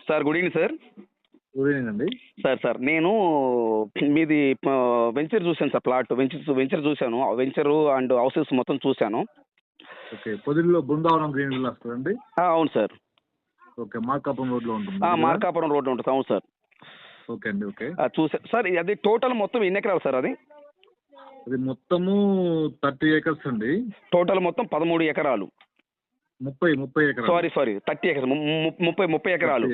Sir good evening sir. Good evening అండి. Sir నేను మీది వెంచర్ చూశాను సార్. ప్లాట్ వెంచర్ చూశాను. వెంచర్ అండ్ హౌసెస్ మొత్తం చూశాను. ఓకే, పొదిలిలో బృందావనం గ్రీన్ విల్లా వస్తుందండి. అవును సార్. ఓకే, మార్కాపురం రోడ్లో ఉంటుంది. మార్కాపురం రోడ్డు ఉంటుంది. అవును సార్. ఓకే అండి. ఓకే, చూసాను సార్. అది టోటల్ మొత్తం ఎన్ని ఎకరాలు సార్? అది మొత్తము 30 acres అండి. టోటల్ మొత్తం 13 ఎకరాలు. 30 ఎకరాలు. సారీ 30 ఎకరాలు. 30 ఎకరాలు.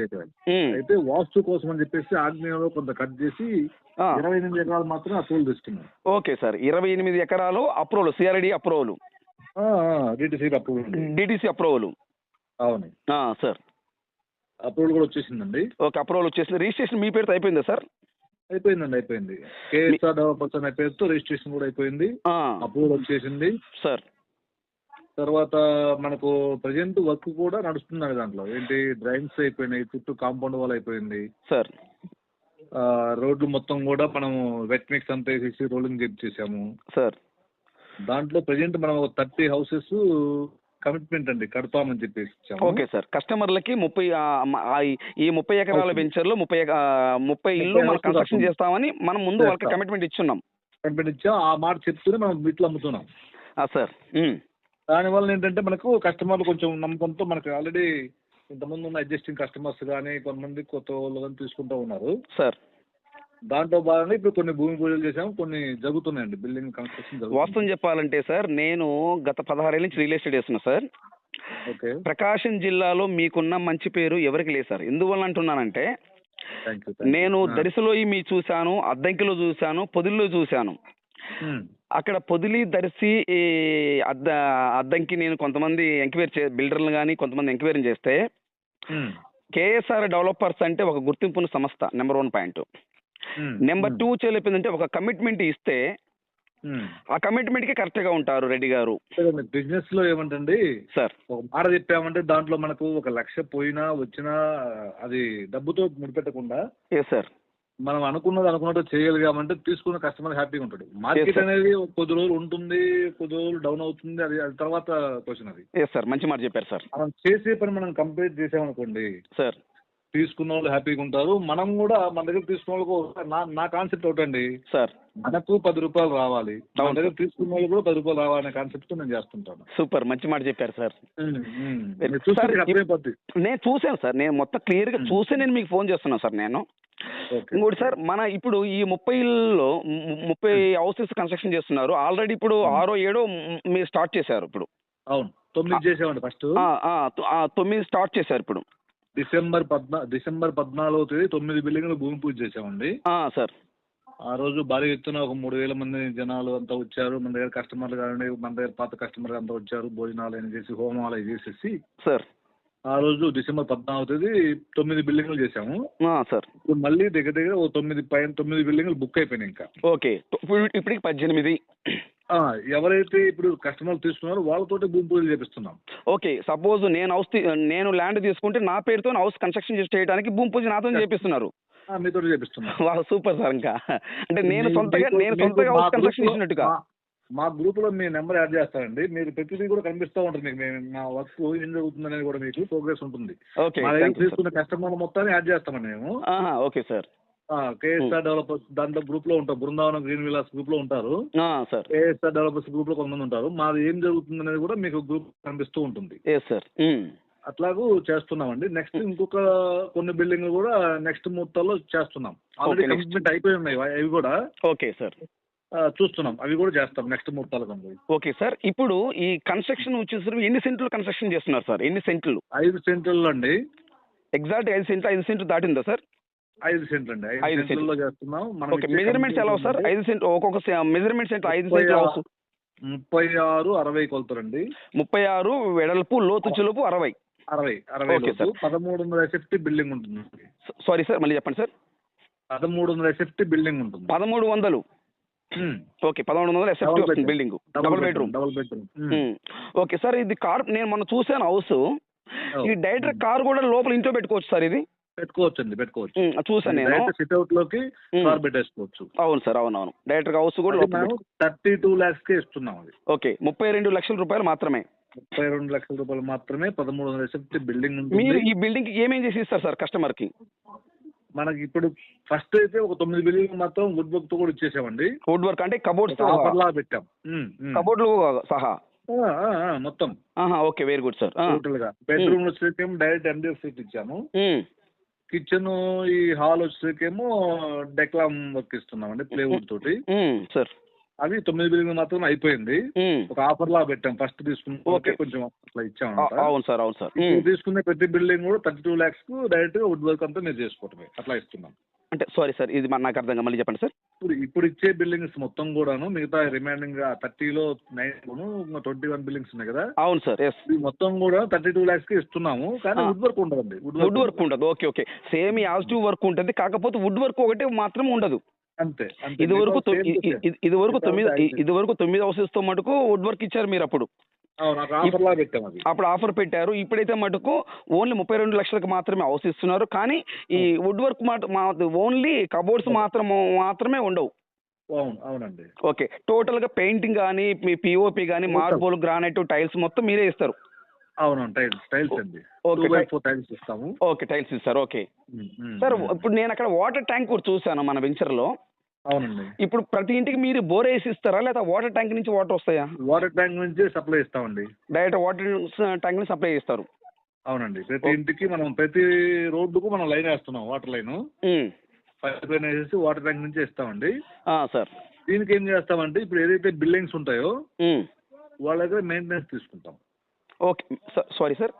అయితే వాస్తు కోసం అని చెప్పేసి ఆగ్నేయంలో కొంత కట్ చేసి 28 ఎకరాలు మాత్రం అప్రూవల్ తీసుకున్నాం. Okay sir. 28 ఎకరాలు approval. CRD approval. DTC approval. అవును సార్. అప్రూవల్ కూడా వచ్చేసిందండి. ఓకే, అప్రూవల్ వచ్చేసింది. రిజిస్ట్రేషన్ మీ పేరుతో అయిపోయిందా సార్? అయిపోయిందండి, అయిపోయింది. కేఎస్ఆర్ డెవలపర్స్ అనే పేరుతో రిజిస్ట్రేషన్ కూడా అయిపోయింది. అప్రూవల్ వచ్చేసింది సార్. తర్వాత మనకు ప్రజెంట్ వర్క్ కూడా నడుస్తుంది. దాంట్లో ఏంటి, డ్రైన్స్ అయిపోయినాయి, చుట్టూ కాంపౌండ్ వాల్ అయిపోయింది సార్. రోడ్లు మొత్తం కూడా మనం వెట్ మిక్స్ అంతా వేసేసి రోలింగ్ చేసాము సార్. దాంట్లో ప్రజెంట్ మనం 30 houses కమిట్మెంట్ అండి కడతామని చెప్పేసి. Okay sir. కస్టమర్లకి 30 ఎకరాల వెంచర్లో 30 ఇల్లు మనం కన్స్ట్రక్షన్ చేస్తామని మనం ముందు వాళ్ళకి కమిట్మెంట్ ఇచ్చున్నాం. కమిట్మెంట్ ఇచ్చాం. ఆ మాట చెప్తూనే మనం వీటిలో అమ్ముతున్నాం సార్. దానివల్ల ఏంటంటే మనకు కస్టమర్లు కొంచెం నమ్మకంతో మనకు ఆల్రెడీ ఇంతకుముందు ఉన్న ఎగ్జిస్టింగ్ కస్టమర్స్ కానీ కొంతమంది కొత్త వాళ్ళు కానీ తీసుకుంటూ ఉన్నారు సార్. దాంట్లో భాగంగా ఇప్పుడు కొన్ని భూమి పూజలు చేసాము, కొన్ని జరుగుతున్నాయండి బిల్డింగ్ కన్స్ట్రక్షన్. వాస్తవం చెప్పాలంటే సార్, నేను గత 16 ఏళ్ళ నుంచి రియల్ ఎస్టేట్ చేస్తున్నా సార్. ఓకే. ప్రకాశం జిల్లాలో మీకున్న మంచి పేరు ఎవరికి లేదు సార్. ఎందువల్ల అంటున్నానంటే, నేను దరిసిలో మీ చూశాను, అద్దంకిలో చూశాను, పొదిలిలో చూశాను. అక్కడ పొదిలి, దర్శి, అద్దంకి నేను కొంతమంది ఎంక్వైరీ బిల్డర్లు కానీ కొంతమంది ఎంక్వైరీ చేస్తే కేఎస్ఆర్ డెవలపర్స్ అంటే ఒక గుర్తింపున్న సంస్థ. Number 1 point. నెంబర్ 2 చెప్పిందంటే ఒక కమిట్మెంట్ ఇస్తే ఆ కమిట్మెంట్ కి కరెక్ట్ గా ఉంటారు రెడ్డి గారు. బిజినెస్ లో ఏమంటండి సార్, ఒక మాట చెప్పామంటే దాంట్లో మనకు 1 లక్ష పోయినా వచ్చినా అది డబ్బుతో ముడిపెట్టకుండా సార్ మనం అనుకున్నట్టు చేయగలిగామంటే తీసుకున్న కస్టమర్ హ్యాపీగా ఉంటాడు. మార్కెట్ అనేది కొద్ది రోజులు ఉంటుంది, కొద్ది రోజులు డౌన్ అవుతుంది, అది తర్వాత క్వశ్చన్. అది సార్ మంచి మాట చెప్పారు సార్. మనం చేసే పని మనం కంప్లీట్ చేసామనుకోండి సార్, తీసుకున్న వాళ్ళు హ్యాపీగా ఉంటారు. మనం కూడా మన దగ్గర తీసుకున్న వాళ్ళకు నా కాన్సెప్ట్ ఒకటండి సార్, మనకు 10 రూపాయలు రావాలి, మన దగ్గర తీసుకున్న వాళ్ళు కూడా 10 రూపాయలు రావాలనే కాన్సెప్ట్ నేను చేస్తుంటాను. సూపర్, మంచి మాట చెప్పారు సార్. నేను చూసాను సార్, నేను మొత్తం క్లియర్ గా చూసి నేను మీకు ఫోన్ చేస్తున్నాను సార్. నేను ఇంకోటి సార్, మన ఇప్పుడు ఈ 30 హౌసెస్ కన్స్ట్రక్షన్ చేస్తున్నారు. ఆల్రెడీ ఇప్పుడు 6 7 మీరు స్టార్ట్ చేశారు. ఇప్పుడు అవును 9 చేసామండి. ఫస్ట్ 9 స్టార్ట్ చేశారు. ఇప్పుడు డిసెంబర్ 14వ తేదీ 9 బిల్డింగ్లు భూమి పూజ చేసామండి సార్. ఆ రోజు భారీ ఎత్తున ఒక 3000 మంది జనాలు అంతా వచ్చారు. మన దగ్గర కస్టమర్లు కానీ మన దగ్గర పాత కస్టమర్లు అంతా వచ్చారు. భోజనాలు అయినా చేసి హోమాలు అవి చేసేసి సార్ ఆ రోజు డిసెంబర్ 14వ తేదీ 9 బిల్డింగ్లు చేసాము సార్. ఇప్పుడు మళ్ళీ దగ్గర 9 బిల్డింగ్లు బుక్ అయిపోయినాయి ఇంకా. ఓకే, ఇప్పటికి 18. ఎవరైతే ఇప్పుడు కస్టమర్లు తీసుకున్నారో వాళ్ళతోటి భూమి పూజలు చేపిస్తున్నాం. ఓకే, సపోజ్ నేను ల్యాండ్ తీసుకుంటే నా పేరుతో హౌస్ కన్స్ట్రక్షన్ చేయడానికి భూమి పూజ నాతో చేపిస్తున్నారు. మీతో చేపిస్తున్నాం. Super sir. ఇంకా అంటే నేను సొంతగా హౌస్ కన్స్ట్రక్షన్ చేసినట్టుగా మా గ్రూప్ లో మీ నెంబర్ యాడ్ చేస్తానండి. మీరు ప్రతిదీ కూడా కనిపిస్తూ ఉంటుంది మీకు. మా వర్క్ ఏం జరుగుతుంది అనేది కూడా మీకు ప్రోగ్రెస్ ఉంటుంది. తీసుకున్న కస్టమర్ మొత్తాన్ని యాడ్ చేస్తామండి మేము. Okay sir. కేఎస్ఆర్ డెవలపర్స్ దాంట్లో గ్రూప్ లో ఉంటారు. బృందావనం గ్రీన్ విల్లాస్ గ్రూప్ లో ఉంటారు. కేఎస్ఆర్ డెవలపర్స్ గ్రూప్ లో కొంతమంది ఉంటారు. మాది ఏం జరుగుతుంది అనేది కూడా మీకు గ్రూప్ కనిపిస్తూ ఉంటుంది. అట్లాగూ చేస్తున్నామండి. నెక్స్ట్ ఇంకొక కొన్ని బిల్డింగ్లు కూడా నెక్స్ట్ ముహూర్తాల్లో చేస్తున్నాం. ఆల్రెడీ కమిట్మెంట్ అయిపోయి ఉన్నాయి అవి కూడా. ఓకే సార్, చూస్తున్నాం, అవి కూడా చేస్తాం నెక్స్ట్ ముహూర్తాలకు. Okay sir. ఇప్పుడు ఈ కన్స్ట్రక్షన్ వచ్చేసరికి ఎన్ని సెంట్లు కన్స్ట్రక్షన్ చేస్తున్నారు సార్? ఎన్ని సెంట్లు? 5 సెంట్లు అండి. ఎగ్జాక్ట్ 5 సెంట్లు దాటిందా సార్? 5 సెంట్లు అండి. 5 సెంట్లో చేస్తున్నాం. మెజర్మెంట్స్ ఎలా సార్? 5 సెంట్లు ఒక్కొక్క మెజర్మెంట్స్ ఎంత? 5 సెంట్లు 36 60 కొలుతారండి. 36 వెడల్పు, లోతు చెలుపు 60. Okay sir. 1300 SFT బిల్డింగ్ ఉంటుంది. సారీ సార్, మళ్ళీ చెప్పండి సార్. 1300 SFT బిల్డింగ్ ఉంటుంది. 1300. ఓకే, 1100 SFT వస్తుంది building. Double bedroom. Okay sir. ఇది కార్ నేను మొన్న చూసాను హౌస్. ఈ డైరెక్ట్ కార్ కూడా లోపల ఇంట్లో పెట్టుకోవచ్చు సార్? ఇది పెట్టుకోవచ్చు. చూసాను నేను. సిట్అవుట్ లోకి కార్ పెట్టేసుకోవచ్చు. అవును సార్, అవునవును. డైరెక్ట్ హౌస్ కూడా 32 lakhs కే ఇస్తున్నాం. ఓకే, 32 లక్షల రూపాయలు మాత్రమే. 32 లక్షల రూపాయలు మాత్రమే 1300 ఎస్ఎఫ్టీ బిల్డింగ్ మీరు ఉంటుంది. ఈ బిల్డింగ్ కి ఏమేం చేసి ఇస్తారు సార్ కస్టమర్ కి? మనకి ఇప్పుడు ఫస్ట్ అయితే ఒక 9 బిల్డింగ్ మాత్రం వుడ్ వర్క్ తో కూడా ఇచ్చేసామండి. వుడ్ వర్క్ అంటే కబోర్డ్స్ ఆఫర్ లా పెట్టాం. కబోర్డ్లు సహా మొత్తం. Okay, very good sir. Total గా బెడ్రూమ్ వచ్చేకేమో డైరెక్ట్ MDF సీట్ ఇచ్చాము. కిచెన్ ఈ హాల్ వచ్చేకేమో డెక్లామ్ వర్క్ ఇస్తున్నామండి ప్లేవుడ్ తోటి. సార్ అవి 9 బిల్డింగ్ మాత్రం అయిపోయింది. ఒక ఆఫర్ లా పెట్టాం. ఫస్ట్ తీసుకుంటే కొంచెం అట్లా ఇచ్చాము. అవును సార్, అవును సార్. తీసుకునే ప్రతి బిల్డింగ్ కూడా 32 lakhs కు డైరెక్ట్ గా వుడ్ వర్క్ అంతా మీరు చేసుకోవటమే అట్లా ఇస్తున్నాం. అంటే సారీ సార్, ఇది నాకు అర్థం కాదు, మళ్ళీ చెప్పండి సార్. ఇప్పుడు ఇచ్చే బిల్డింగ్స్ మొత్తం కూడాను మిగతా రిమైనింగ్ 30లో 21 బిల్డింగ్స్ ఉన్నాయి కదా. అవును సార్. మొత్తం కూడా 32 lakhs కి ఇస్తున్నాము. కానీ వుడ్ వర్క్ ఉండదండి. వుడ్ వర్క్ ఉండదు. ఓకే ఓకే, సేమ్ యాజిటివ్ వర్క్ ఉంటుంది, కాకపోతే వుడ్ వర్క్ ఒకటి మాత్రం ఉండదు. అంతే. ఇది వరకు 9 హౌసెస్ తో మటుకు వుడ్ వర్క్ ఇచ్చారు మీరు అప్పుడు. అప్పుడు ఆఫర్ పెట్టారు. ఇప్పుడైతే మటుకు ఓన్లీ 32 లక్షలకు మాత్రమే హౌస్ ఇస్తున్నారు. కానీ ఈ వుడ్ వర్క్ ఓన్లీ కబోర్డ్స్ మాత్రమే ఉండవు. అవునండి. ఓకే, టోటల్ గా పెయింటింగ్ కానీ మీ పిఓపి కానీ మార్బుల్ గ్రానైట్ టైల్స్ మొత్తం మీరే ఇస్తారు. అవును, టైల్స్ అండి. ఓకే, 2x4 టైల్స్ ఇస్తాము. ఓకే, టైల్స్ ఇస్తారు. ఓకే సార్, ఇప్పుడు నేను అక్కడ వాటర్ ట్యాంక్ కూడా చూసాను మన వెంచర్ లో. అవునండి. ఇప్పుడు ప్రతి ఇంటికి మీరు బోర్ వేసి ఇస్తారా, లేదా వాటర్ ట్యాంక్ నుంచి వాటర్ వస్తాయా? వాటర్ ట్యాంక్ నుంచి సప్లై ఇస్తామండి. డైరెక్ట్ వాటర్ ట్యాంక్ నుంచి సప్లై చేస్తారు. అవునండి. ప్రతి ఇంటికి మనం ప్రతి రోడ్డుకు మనం లైన్ వేస్తున్నాం, వాటర్ లైన్. పైప్ లైన్ వేసేసి వాటర్ ట్యాంక్ నుంచి ఇస్తామండి. సార్, దీనికి ఏం చేస్తామంటే ఇప్పుడు ఏదైతే బిల్డింగ్స్ ఉంటాయో వాళ్ళ దగ్గర మెయింటెనెన్స్ తీసుకుంటాం. Okay sorry sir,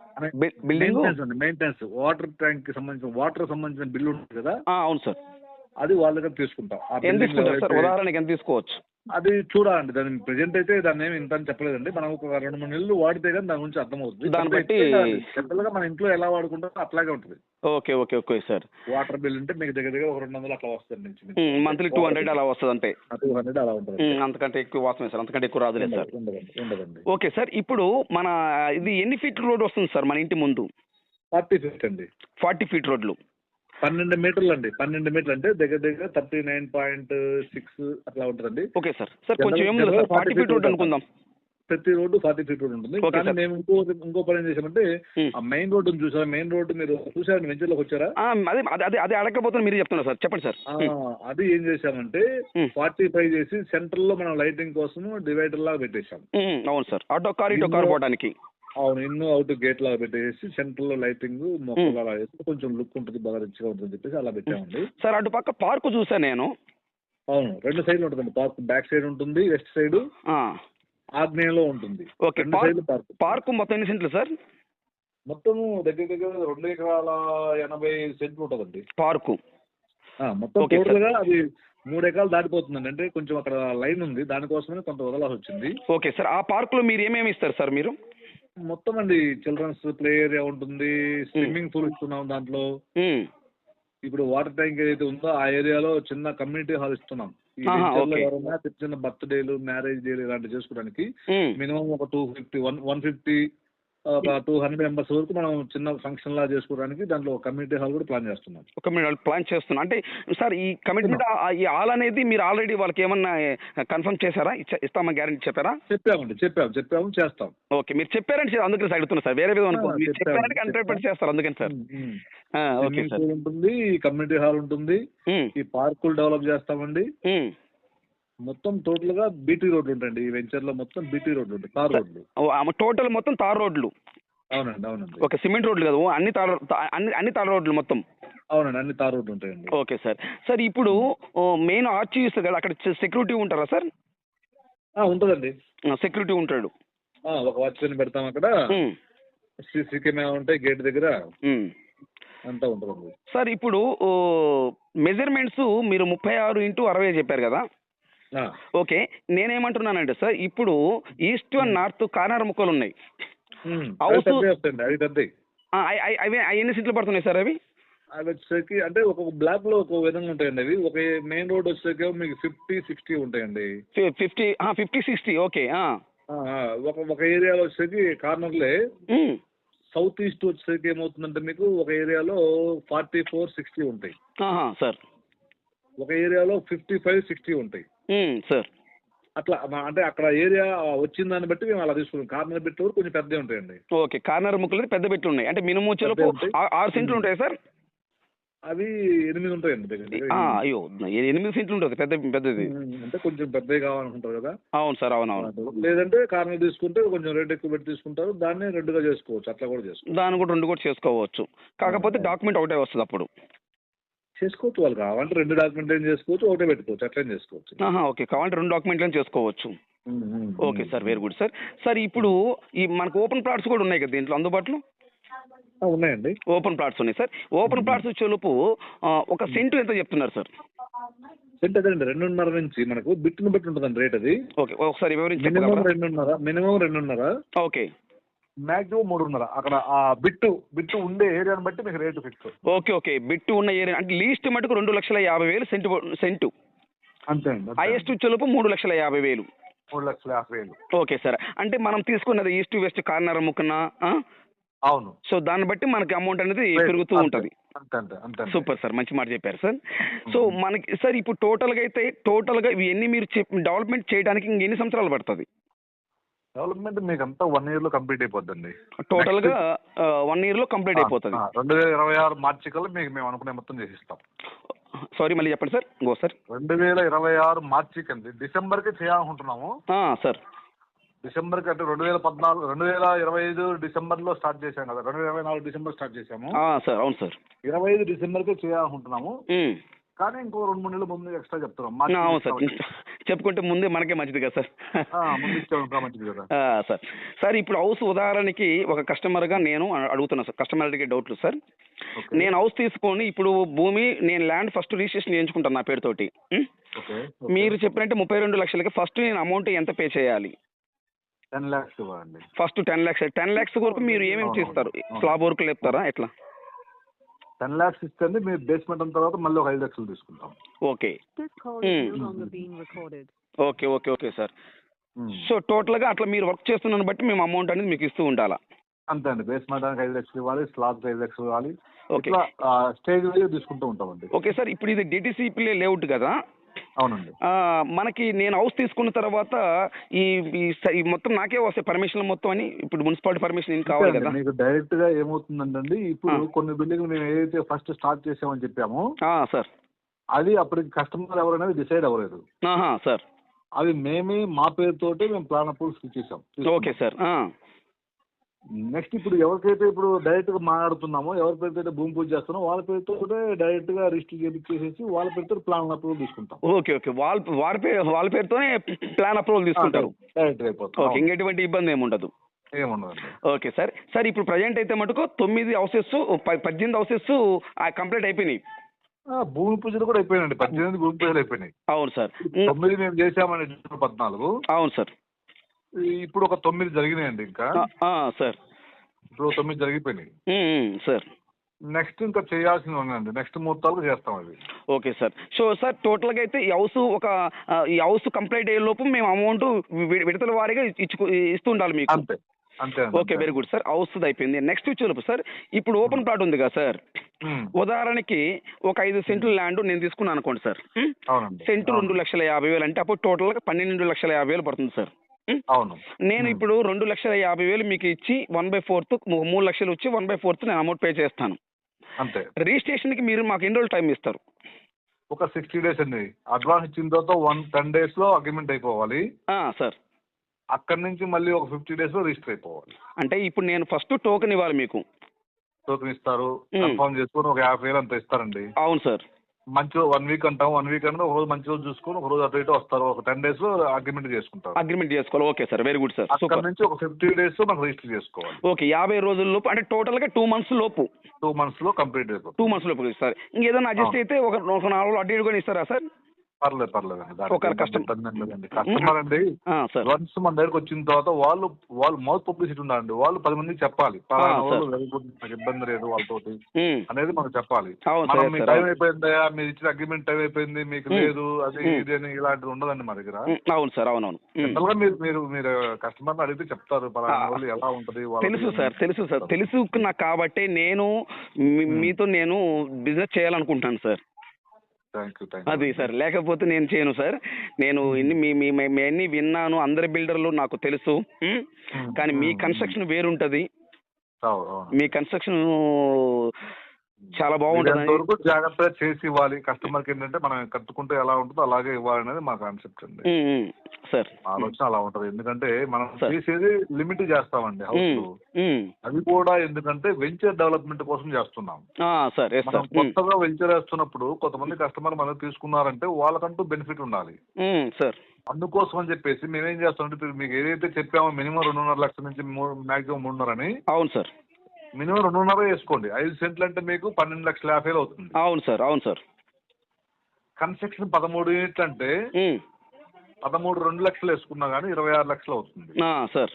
maintenance water tank కి సంబంధించిన బిల్లు ఉంటుంది కదా. అవును సార్. అది వాళ్ళ దగ్గర తీసుకుంటాం. ఎంత తీసుకుంటారు సార్? ఉదాహరణకి ఎంత తీసుకోవచ్చు? అది చూడాలండి. దాని ప్రెజెంట్ అయితే దాన్ని ఏమి ఇంత అని చెప్పలేదండి. మనం ఒక 2-3 నెలలు వాడితే కానీ దాని గురించి అర్థమవుతుంది. దాన్ని బట్టి జనరల్ గా మన ఇంట్లో ఎలా వాడుకుంటారో అట్లాగే ఉంటుంది. Okay okay okay sir. Water bill అంటే మీకు దగ్గర ఒక 200 అట్లా వస్తుంది నుంచి. మంత్లీ 200 అలా వస్తుంది అంటే. 200 అలా ఉంటుంది. అంతకంటే ఎక్కువ వాసమే సార్, అంతకంటే ఎక్కువ రాదులేదు సార్. ఉండదండి. ఓకే సార్, ఇప్పుడు మన ఇది ఎన్ని ఫీట్ రోడ్ వస్తుంది సార్ మన ఇంటి ముందు? 40 feet అండి. 40 feet రోడ్లు 12 మీటర్లు అండి. 12 మీటర్లు అంటే దగ్గర 39.6 అట్లా ఉంటుందండి. Okay sir. కొంచెం ఏముంది సార్, 40 feet రోడ్ అనుకుందాం. ప్రతి రోడ్డు 40 feet రోడ్ ఉంటుంది. కానీ మేము ఇంకో పని ఏం చేసామంటే ఆ మెయిన్ రోడ్డు చూసారా? మెయిన్ రోడ్డు మీరు చూసారండి, వెంచర్లోకి వచ్చారా? అదే అడగకపోతే మీరు చెప్తున్నారు సార్, చెప్పండి సార్. అది ఏం చేసామంటే 45 చేసి సెంటర్ లో మనం లైటింగ్ కోసం డివైడర్ లాగా పెట్టేసాం. అవును సార్, అటో కార్ ఇటో కార్ పోవడానికి. అవును, ఇన్ను అవుట్ గేట్ లాగా పెట్టేసి సెంటర్ లో లైటింగ్ మొక్కలు అలా వేస్తే కొంచెం లుక్ ఉంటుంది, బాగా రిచ్గా ఉంటుంది చెప్పేసి అలా పెట్టామండి. సార్, అటు పక్క పార్క్ చూసాను నేను. అవును, 2 సైడ్లు ఉంటుందండి పార్క్. బ్యాక్ సైడ్ ఉంటుంది, వెస్ట్ సైడ్ ఆగ్నేయంలో ఉంటుంది. ఓకే, పార్క్ మొత్తం ఎన్ని సెంట్లు సార్? మొత్తం దగ్గర 2 ఎకరాల 80 సెంట్లు ఉంటుందండి పార్కు మొత్తం. టోటల్ గా అది 3 ఎకరాలు దాటిపోతుందండి. అంటే కొంచెం అక్కడ లైన్ ఉంది, దానికోసమే కొంత వదలాల్సి వచ్చింది. ఓకే సార్, ఆ పార్క్ లో మీరు ఏమేమి ఇస్తారు సార్? మీరు మొత్తం అండి చిల్డ్రన్స్ ప్లే ఏరియా ఉంటుంది, స్విమ్మింగ్ పూల్ ఇస్తున్నాం దాంట్లో. ఇప్పుడు వాటర్ ట్యాంక్ ఏదైతే ఉందో ఆ ఏరియాలో చిన్న కమ్యూనిటీ హాల్ ఇస్తున్నాం. ఎవరైనా చిన్న బర్త్డేలు, మ్యారేజ్ డేలు ఇలాంటివి చేసుకోవడానికి మినిమం ఒక 150 200 మెంబర్స్ వరకు మనం చిన్న ఫంక్షన్ లా చేసుకోవడానికి దాంట్లో కమ్యూనిటీ హాల్ కూడా ప్లాన్ చేస్తున్నాం. ప్లాన్ చేస్తున్నాం అంటే సార్, ఈ కమిటీ ఈ హాల్ అనేది మీరు ఆల్రెడీ వాళ్ళకి ఏమన్నా కన్ఫర్మ్ చేశారా? ఇస్తామని గ్యారెంటీ చెప్పారా? చెప్పాము చేస్తాం. ఓకే, మీరు చెప్పారంటే అందుకని అడుగుతున్నా సార్, వేరే విధంగా అనుకో. మీరు చెప్పారంటే 100% చేస్తారు, అందుకని సార్. ఓకే సార్, ఉంటుంది, కమ్యూనిటీ హాల్ ఉంటుంది, ఈ పార్కులు డెవలప్ చేస్తామండి. మొత్తం టోటల్ గా బీటీ రోడ్లు ఉంటాయండి. ఈ వెంచర్ లో మొత్తం బీటీ రోడ్లు ఉంటాయి, తార్ రోడ్లు. టోటల్ మొత్తం తార్ రోడ్లు? అవునండి. ఓకే, సిమెంట్ రోడ్లు కదా, అన్ని తార్ రోడ్లు మొత్తం? అవునండి, అన్ని తార్ రోడ్లు ఉంటాయండి. ఓకే సార్, ఇప్పుడు మెయిన్ ఆర్చ్ చూస్తే కదా, అక్కడ సెక్యూరిటీ ఉంటారా సార్? ఉంటుందండి, సెక్యూరిటీ ఉంటాడు. ఒక వాచ్మెన్ పెడతాం అక్కడ. సీసీ కెమెరా ఉంటాయి గేట్ దగ్గర, అంతా ఉంటుంది సార్. ఇప్పుడు మెజర్మెంట్స్ మీరు 36x60 చెప్పారు కదా. ఓకే, నేనేమంటున్నానంటే సార్, ఇప్పుడు ఈస్ట్ అండ్ నార్త్ కార్నర్ ముక్కలు ఉన్నాయి. అవి ఎన్ని సీట్లు పడుతున్నాయి సార్? అవి వచ్చేసరికి అంటే ఒక్కొక్క బ్లాక్ లో ఒక్కొక్క విధంగా ఉంటాయండి. అవి ఒక మెయిన్ రోడ్ వచ్చేసరికి మీకు 50-60 ఉంటాయండి. 50-60 ఓకే. ఒక ఏరియాలో వచ్చేసరికి కార్నర్లే సౌత్ ఈస్ట్ వచ్చేసరికి ఏమవుతుందంటే మీకు ఒక ఏరియాలో 44-60 ఉంటాయి సార్. ఒక ఏరియాలో 55-60 ఉంటాయి సార్. అట్లా అంటే అక్కడ ఏరియా వచ్చిన దాన్ని బట్టి మేము అలా తీసుకున్నాం. కార్నర్ బిట్లు కొంచెం పెద్దవి ఉంటాయండి. ఓకే, కార్నర్ ముక్కలు పెద్ద బిట్లు ఉన్నాయి. అంటే మినిమం చెలుపు 6 సెంట్లు ఉంటాయి సార్? అవి 8 ఉంటాయండి దగ్గర. అయ్యో, 8 సెంట్లు ఉంటుంది పెద్దది. అంటే కొంచెం పెద్దవి కావాలనుకుంటారు కదా. అవును సార్, అవునవును. లేదంటే కార్నర్ తీసుకుంటే కొంచెం రేట్ ఎక్కువ పెట్టి తీసుకుంటారు, దాన్ని 2గా చేసుకోవచ్చు. అట్లా కూడా చేసుకోవచ్చు. దాన్ని కూడా 2 కూడా చేసుకోవచ్చు. కాకపోతే డాక్యుమెంట్ ఒకటే వస్తుంది అప్పుడు. చేసుకోవచ్చు, వాళ్ళు కావాలంటే 2 డాక్యుమెంట్ ఏం చేసుకోవచ్చు, ఒకటే పెట్టుకోవచ్చు, అట్లా చేసుకోవచ్చు. ఓకే, కావాలంటే 2 డాక్యుమెంట్లను చేసుకోవచ్చు. Okay sir, very good sir. Sir ఇప్పుడు ఈ మనకు ఓపెన్ ప్లాట్స్ కూడా ఉన్నాయి కదా దీంట్లో అందుబాటులో? ఉన్నాయండి, ఓపెన్ ప్లాట్స్ ఉన్నాయి సార్. ఓపెన్ ప్లాట్స్ వచ్చేలోపు ఒక సెంటు ఎంత చెప్తున్నారు సార్? సెంట్ అదేండి 2.5 నుంచి మనకు బిట్టును బట్టి ఉంటుందండి రేట్ అది. ఓకే, ఒకసారి మినిమం 2.5. Okay, maximum 3.5. అక్కడ ఆ బిట్టు ఉండే ఏరియాని బట్టి మీకు రేటు ఫిక్స్. ఓకే, బిట్టు ఉన్న ఏరియా అంటే లీస్ట్ మటుకు 2,50,000 సెంటు. అంతే అండి. హైయెస్ట్ వచ్చేలోపు 3,50,000. 3,50,000. ఓకే సార్, అంటే మనం తీసుకున్నది ఈస్ట్ వెస్ట్ కార్నర్ ముక్కన. అవును. సో దాన్ని బట్టి మనకి అమౌంట్ అనేది పెరుగుతూ ఉంటుంది. అంతే. సూపర్ సార్, మంచి మాట చెప్పారు సార్. సో మనకి సార్ ఇప్పుడు టోటల్గా ఇవన్నీ మీరు డెవలప్మెంట్ చేయడానికి ఇంకెన్ని సంవత్సరాలు పడుతుంది? డెవలప్మెంట్ మీకు అంతా 1 year లో కంప్లీట్ అయిపోద్దండి. టోటల్గా 1 year లో కంప్లీట్ అయిపోతుంది. 2026 మార్చి కల్లా మీకు మేము అనుకునే మొత్తం చేసిస్తాం. సారీ, మళ్ళీ చెప్పండి సార్. 2026 మార్చి కండి, డిసెంబర్కి చేయాలనుకుంటున్నాము సార్. డిసెంబర్కి అంటే 2025 డిసెంబర్లో స్టార్ట్ చేశాం కదా, 2024 డిసెంబర్ స్టార్ట్ చేశాము సార్. అవును సార్. 25 డిసెంబర్కి చేయాలనుకుంటున్నాము. కానీ ఇంకో 2-3 నెలల ముందు ఎక్స్ట్రా చెప్తున్నాం. అవును సార్, చెప్పుకుంటే ముందే మనకే మంచిది కదా సార్. ముందు ఇచ్చే మంచిది కదా సార్. సార్ ఇప్పుడు హౌస్ ఉదాహరణకి ఒక కస్టమర్గా నేను అడుగుతున్నా సార్, కస్టమర్ అడిగే డౌట్లు సార్. నేను హౌస్ తీసుకొని ఇప్పుడు భూమి నేను ల్యాండ్ ఫస్ట్ రిజిస్ట్రేషన్ చేయించుకుంటాను నా పేరుతోటి. మీరు చెప్పినట్టు 32 లక్షలకి ఫస్ట్ నేను అమౌంట్ ఎంత పే చేయాలి? 10 lakhs ఇవ్వండి. First 10 lakhs. 10 lakhs వరకు మీరు ఏమేమి చేస్తారు? స్లాబ్ వర్క్ లేపుతారా ఎట్లా? 10 lakhs ఇస్తే మీరు బేస్మెంట్ అయిన తర్వాత మళ్ళీ ఒక 5 లక్షలు తీసుకుంటాం. Okay okay sir. సో టోటల్గా అట్లా మీరు వర్క్ చేస్తున్న బట్టి మేము అమౌంట్ అనేది మీకు ఇస్తూ ఉండాలా? అంతే అండి. బేస్మెంట్ 5 లక్షలు ఇవ్వాలి, స్లాబ్కి 5 లక్షలు ఇవ్వాలి. ఓకే, స్టేజ్ వైజ్ తీసుకుంటూ ఉంటామండి. ఓకే సార్, ఇప్పుడు ఇది డిటిసిపి లేఅవుట్ కదా? అవునండి. మనకి నేను హౌస్ తీసుకున్న తర్వాత ఈ మొత్తం నాకే వస్తాయి పర్మిషన్ మొత్తం అని? ఇప్పుడు మున్సిపాలిటీ పర్మిషన్ ఏం కావాలి కదా? మీకు డైరెక్ట్ గా ఏమవుతుందండి, ఇప్పుడు కొన్ని బిల్డింగ్ మేము ఏదైతే ఫస్ట్ స్టార్ట్ చేసామని చెప్పామో సార్, అది అప్పటికి కస్టమర్ ఎవరనేది డిసైడ్ అవ్వలేదు సార్. అవి మేమే మా పేరుతోటి మేము ప్లాన్ అప్రూవల్స్ ఇచ్చేసాం. Okay sir. నెక్స్ట్ ఇప్పుడు ఎవరికైతే ఇప్పుడు డైరెక్ట్ గా మాట్లాడుతున్నామో, ఎవరి పేరుతో భూమి పూజ చేస్తున్నామో వాళ్ళ పేరుతో డైరెక్ట్ గా రిజిస్టర్ చేసేసి వాళ్ళ పేరుతో ప్లాన్ అప్రూవల్ తీసుకుంటాం. ఓకే వాళ్ళ పేరుతోనే ప్లాన్ అప్రూవల్ తీసుకుంటారు. డైరెక్ట్ అయిపోతుంది. ఓకే, ఇంకెటువంటి ఇబ్బంది ఏముండదు. Okay sir. సార్ ఇప్పుడు ప్రజెంట్ అయితే మటుకు 9 హౌసెస్ 18 హౌసెస్ కంప్లీట్ అయిపోయినాయి. భూమి పూజలు కూడా అయిపోయినాయండి. 18 భూమి పూజలు అయిపోయినాయి. అవును సార్. 9 మేము చేసామండి 14. అవును సార్. ఇప్పుడు ఒక 9 జరిగినాయండి. ఇంకా సార్ ఇప్పుడు 9 జరిగిపోయినాయి సార్. నెక్స్ట్ ఇంకా చేయాల్సింది ఉందండి, నెక్స్ట్ ముహూర్తాలు చేస్తాం అది. Okay sir. సో సార్ టోటల్గా అయితే ఈ హౌస్ కంప్లీట్ అయ్యే లోపు మేము అమౌంట్ విడతల వారీగా ఇస్తూ ఉండాలి మీకు? అంతే. Okay, very good sir. House అయిపోయింది. నెక్స్ట్ వచ్చేలోపు సార్ ఇప్పుడు ఓపెన్ ప్లాట్ ఉంది కదా సార్, ఉదాహరణకి ఒక 5 సెంట్లు ల్యాండ్ నేను తీసుకున్నాను అనుకోండి సార్. సెంటు 2,50,000 అంటే అప్పుడు టోటల్గా 12,50,000 పడుతుంది సార్. అవును. నేను ఇప్పుడు 2,50,000 మీకు ఇచ్చి 1/4 3 లక్షలు వచ్చి 1/4 నేను అమౌంట్ పే చేస్తాను. అంతే. రిజిస్ట్రేషన్ కి మీరు మాకు ఎన్ని రోజులు టైం ఇస్తారు? ఒక 60 days అండి. అడ్వాన్స్ ఇచ్చిన తర్వాత 10 days లో అగ్రిమెంట్ అయిపోవాలి సార్. అక్కడి నుంచి మళ్ళీ ఒక 50 days లో రిజిస్టర్ అయిపోవాలి. అంటే ఇప్పుడు నేను ఫస్ట్ టోకెన్ ఇవ్వాలి మీకు? టోకెన్ ఇస్తారు, కన్ఫర్మ్ చేసుకొని ఒక 50,000 అంత ఇస్తారండి. అవును సార్. మంచి 1 వీక్ అంటాం. 1 వీక్ అంటే ఒక రోజు మంచి రోజు చూసుకొని ఒక రోజు అటు ఇటు వస్తారు. ఒక 10 days లో అగ్రిమెంట్ చేసుకుంటారు. అగ్రిమెంట్ చేసుకోవాలి. Okay sir, very good sir. అక్కడ నుంచి ఒక 50 days లో మనకు రిజిస్టర్ చేసుకోవాలి. ఓకే, 50 రోజుల లోపు అంటే టోటల్ గా 2 months లోపు. 2 months లో కంప్లీట్ అయిపోతుంది. 2 months లోపు ఇస్తారు. ఇంకేదైనా అడ్జస్ట్ అయితే ఒక 4 రోజులు అటు ఇటు కూడా ఇస్తారా సార్? పర్లేదండి. కస్టమర్ అండి వన్స్ మన దగ్గరకు వచ్చిన తర్వాత వాళ్ళు మౌత్ పబ్లిసిటీ ఉండాలండి. వాళ్ళు 10 మందికి చెప్పాలి, నాకు ఇబ్బంది లేదు వాళ్ళతోటి అనేది మనకు చెప్పాలి. మనం మీ టైం అయిపోయిందా, మీరు ఇచ్చిన అగ్రిమెంట్ టైం అయిపోయింది, మీకు లేదు అది ఇది అని ఇలాంటివి ఉండదండి మా దగ్గర. అవును సార్, అవునవును. మీరు కస్టమర్ అడిగితే చెప్తారు పలానా వాళ్ళు ఎలా ఉంటది. తెలుసు సార్ తెలుసు నాకు. కాబట్టి నేను మీతో బిజినెస్ చేయాలనుకుంటున్నాను సార్. అది సార్, లేకపోతే నేను చేయను సార్. నేను ఇన్ని మీ అన్ని విన్నాను, అందరి బిల్డర్లు నాకు తెలుసు. కానీ మీ కన్స్ట్రక్షన్ వేరుంటది. మీ కన్స్ట్రక్షన్ చాలా బాగుంటుంది. వరకు జాగ్రత్తగా చేసి ఇవ్వాలి కస్టమర్కి. ఏంటంటే మనం కట్టుకుంటే ఎలా ఉంటుందో అలాగే ఇవ్వాలనేది మా కాన్సెప్ట్ అండి. సార్ ఆలోచన అలా ఉంటది. ఎందుకంటే మనం చేసేది లిమిట్ చేస్తామండి హౌస్. అది కూడా ఎందుకంటే వెంచర్ డెవలప్మెంట్ కోసం చేస్తున్నాం. మనం కొత్తగా వెంచర్ వేస్తున్నప్పుడు కొంతమంది కస్టమర్ మనకు తీసుకున్నారంటే వాళ్ళకంటూ బెనిఫిట్ ఉండాలి సార్. అందుకోసం అని చెప్పేసి మేమేం చేస్తామంటే మీకు ఏదైతే చెప్పామో మినిమం 2.5 లక్షల నుంచి మాక్సిమం 3.5 అని. అవును సార్. మినిమం 2.5 వేసుకోండి. 5 సెంట్లు అంటే మీకు 12,50,000 అవుతుంది. అవును సార్. అవును సార్. కన్స్ట్రక్షన్ 13 యూనిట్లు అంటే 13 2 లక్షలు వేసుకున్నా కానీ 26 లక్షలు అవుతుంది సార్.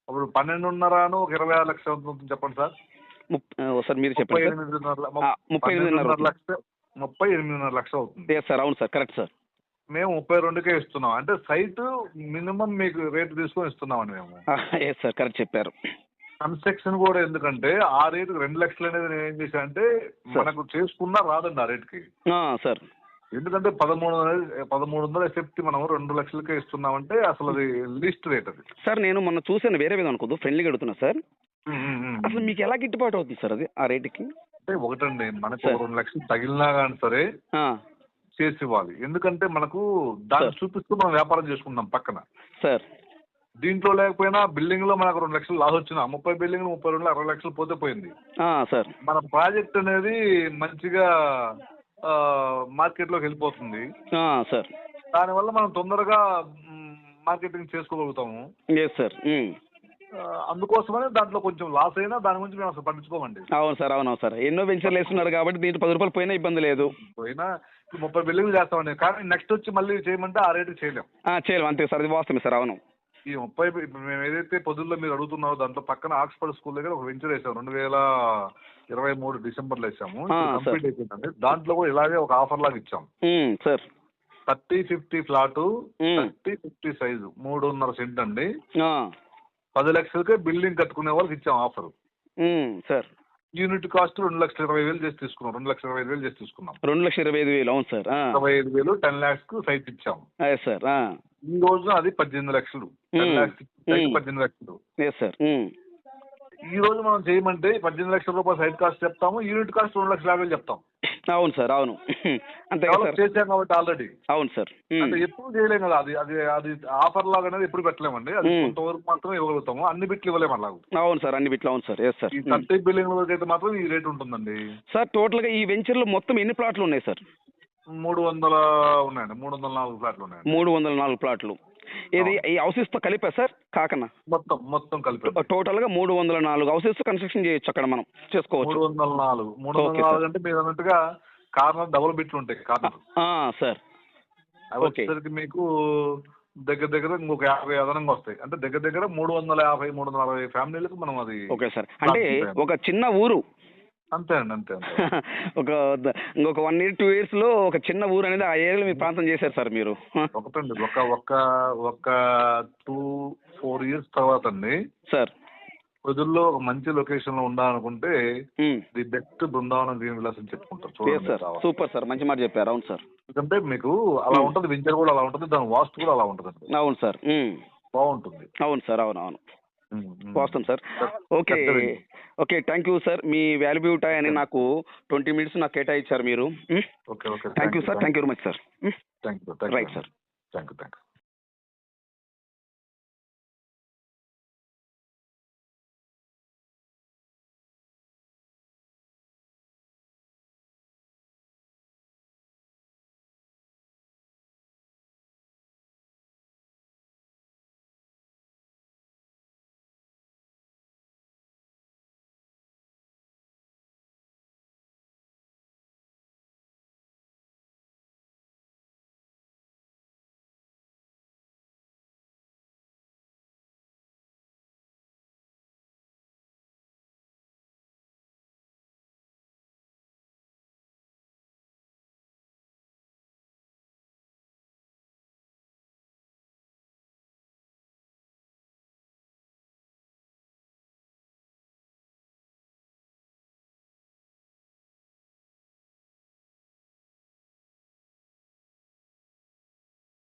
అప్పుడు 12.5 ఒక 26 లక్షలు అవుతుంది చెప్పండి సార్. సార్ మీరు చెప్పండి. 38.5 లక్షలు అవుతుంది సార్. అవును సార్, కరెక్ట్ సార్. మేము 32కే ఇస్తున్నాం. అంటే సైట్ మినిమం మీకు రేటు తీసుకొని ఇస్తున్నామండి మేము. సార్, కరెక్ట్ చెప్పారు. కన్స్ట్రక్షన్ కూడా ఎందుకంటే ఆ రేటు 2 లక్షలు అనేది నేను ఏం చేశాను అంటే మనకు చేసుకున్నా రాదండి ఆ రేటుకి సార్. ఎందుకంటే 1300 ఎఫెక్ట్ మనం 2 లక్షలకే ఇస్తున్నామంటే అసలు అది లీస్ట్ రేట్ అది సార్. నేను మొన్న చూసాను, వేరే విధంగా అనుకోదు, ఫ్రెండ్లీగా అడుగుతున్నా సార్. అసలు మీకు ఎలా గిట్టుబాటు అవుతుంది సార్ అది ఆ రేటుకి? అంటే ఒకటండి, మనకు 2 లక్షలు తగిలినా కానీ సరే చేసి ఇవ్వాలి. ఎందుకంటే మనకు దాన్ని చూపిస్తూ మనం వ్యాపారం చేసుకుంటాం పక్కన సార్. దీంట్లో లేకపోయినా బిల్డింగ్ లో మనకు 2 లక్షలు లాస్ వచ్చిన 30 బిల్డింగ్ 32 60 లక్షలు పోతే పోయింది సార్. మన ప్రాజెక్ట్ అనేది మంచిగా మార్కెట్ లోకి వెళ్ళిపోతుంది సార్. దానివల్ల మనం తొందరగా మార్కెటింగ్ చేసుకోగలుగుతాము. సార్. అందుకోసమనే దాంట్లో కొంచెం లాస్ అయినా దాని గురించి మేము అసలు పట్టించుకోమండి. అవును సార్. అవును సార్. ఎన్నో వెంచర్లు వేస్తున్నారు కాబట్టి దీంట్లో 10 రూపాయలు పోయినా ఇబ్బంది లేదు. పోయినా 30 బిల్డింగ్లు చేస్తామండి. కానీ నెక్స్ట్ వచ్చి మళ్ళీ చేయమంటే ఆ రేటు చేయలేము. అంతే సార్, అది వాస్తవమే సార్. అవును. ఈ 30 మేము ఏదైతే పొద్దుల్లో మీరు అడుగుతున్నారో దాంట్లో పక్కన ఆక్స్ఫర్డ్ స్కూల్ దగ్గర ఒక వెంచర్ వేసాము. 2023 డిసెంబర్లో వేసాము. కంప్లీట్ అయిపోయిందండి. దాంట్లో కూడా ఇలాగే ఒక ఆఫర్ లాగా ఇచ్చాము సార్. 30-50 ఫ్లాట్ 30-50 సైజు 3.5 సెంట్ అండి. 10 లక్షలకే బిల్డింగ్ కట్టుకునే వాళ్ళకి ఇచ్చాం ఆఫర్ సార్. యూనిట్ కాస్ట్ 2,20,000 చేసి తీసుకున్నాం. 2,25,000 చేసి తీసుకున్నాం. 2,25,000. అవును సార్. 25,000 10 lakhs కు సైట్ ఇచ్చాం సార్. ఈ రోజున అది 18 లక్షలు. 10 lakhs 18 లక్షలు సార్. ఈ రోజు మనం చేయమంటే 18 లక్షల రూపాయలు సైట్ కాస్ట్ చెప్తాము, యూనిట్ కాస్ట్ 2,50,000 చెప్తాం. అవును సార్. అవును. అంతే చేసాం కాబట్టి ఆల్రెడీ. అవును సార్. అంటే ఎప్పుడు చేయలేం కదా, అది అది అది ఆఫర్ లాగా అనేది ఎప్పుడు పెట్టలేమండి. అది కొంతవరకు మాత్రమే ఇవ్వగలుగుతాము, అన్ని బిట్లు ఇవ్వలేము అలాగ. అవును సార్, అన్ని బిట్లు. అవును సార్. సార్. ఈ 30 బిల్డింగ్ వరకు అయితే మాత్రం ఈ రేట్ ఉంటుందండి సార్. టోటల్ గా ఈ వెంచర్ లో మొత్తం ఎన్ని ప్లాట్లు ఉన్నాయి సార్? 300 ఉన్నాయండి. 304 ఫ్లాట్లు ఉన్నాయండి. 304 ప్లాట్లు. ఇది ఈ హౌసెస్ తో కలిపా సార్ కాకన్నా? మొత్తం కలిపి టోటల్ గా 304 హౌసెస్ కన్స్ట్రక్షన్ చేయొచ్చు అక్కడ, మనం చేసుకోవచ్చు. 304 అంటే మీరు అన్నట్టుగా కార్నర్ డబుల్ బిట్లు ఉంటాయి కార్నర్ సార్. అవి వచ్చేసరికి మీకు దగ్గర ఇంకొక 50 అదనంగా వస్తాయి. అంటే దగ్గర 350-360 ఫ్యామిలీలకు మనం అది. Okay sir. అంటే ఒక చిన్న ఊరు అంతే అండి. అంతే ఇంకొక 1 year 2 years లో ఒక చిన్న ఊరు అనేది ఆ ఏరియాలో మీ ప్రాంతం చేశారు సార్ మీరు. ఒకటండి ఒక 2-4 years తర్వాత అండి సార్ ప్రజల్లో ఒక మంచి లొకేషన్ లో ఉండాలనుకుంటే the best Brindavanam green Vilas అని చెప్పుకుంటారు. సూపర్ సార్, మంచి మాట చెప్పారు. అవును సార్. ఎందుకంటే మీకు అలా ఉంటుంది, వెంచర్ కూడా అలా ఉంటుంది, దాని వాస్తు కూడా అలా ఉంటుంది. అవును సార్. బాగుంటుంది. అవును సార్. అవును. వాస్తవం sir. Okay thank you sir. Me valuable time అని నాకు 20 minutes నాకు కేటాయించారు మీరు. Thank you sir. Thank you very much sir. Thank you. Right sir. Thank you.